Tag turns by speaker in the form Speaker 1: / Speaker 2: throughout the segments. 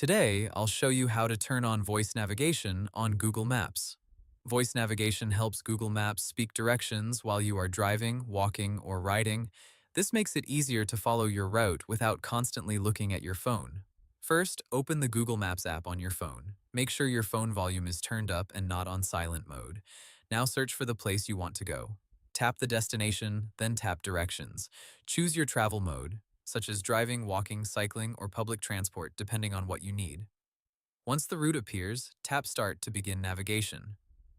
Speaker 1: Today, I'll show you how to turn on voice navigation on Google Maps. Voice navigation helps Google Maps speak directions while you are driving, walking, or riding. This makes it easier to follow your route without constantly looking at your phone. First, open the Google Maps app on your phone. Make sure your phone volume is turned up and not on silent mode. Now search for the place you want to go. Tap the destination, then tap directions. Choose your travel mode, such as driving, walking, cycling, or public transport, depending on what you need. Once the route appears, tap Start to begin navigation.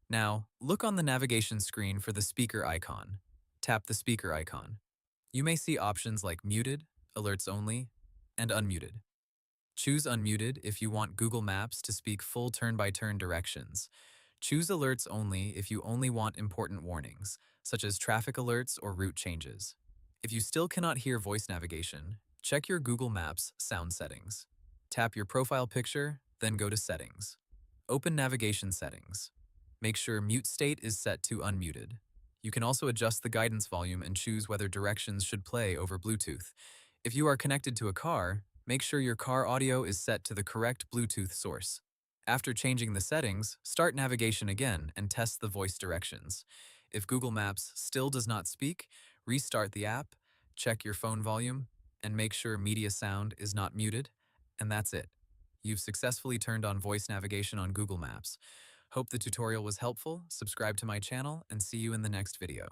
Speaker 1: Now, look on the navigation screen for the speaker icon. Tap the speaker icon. You may see options like Muted, Alerts Only, and Unmuted. Choose Unmuted if you want Google Maps to speak full turn-by-turn directions. Choose Alerts Only if you only want important warnings, such as traffic alerts or route changes. If you still cannot hear voice navigation, check your Google Maps sound settings. Tap your profile picture, then go to Settings. Open Navigation Settings. Make sure Mute State is set to Unmuted. You can also adjust the guidance volume and choose whether directions should play over Bluetooth. If you are connected to a car, make sure your car audio is set to the correct Bluetooth source. After changing the settings, start navigation again and test the voice directions. If Google Maps still does not speak, restart the app, check your phone volume, and make sure media sound is not muted. And that's it. You've successfully turned on voice navigation on Google Maps. Hope the tutorial was helpful. Subscribe to my channel and see you in the next video.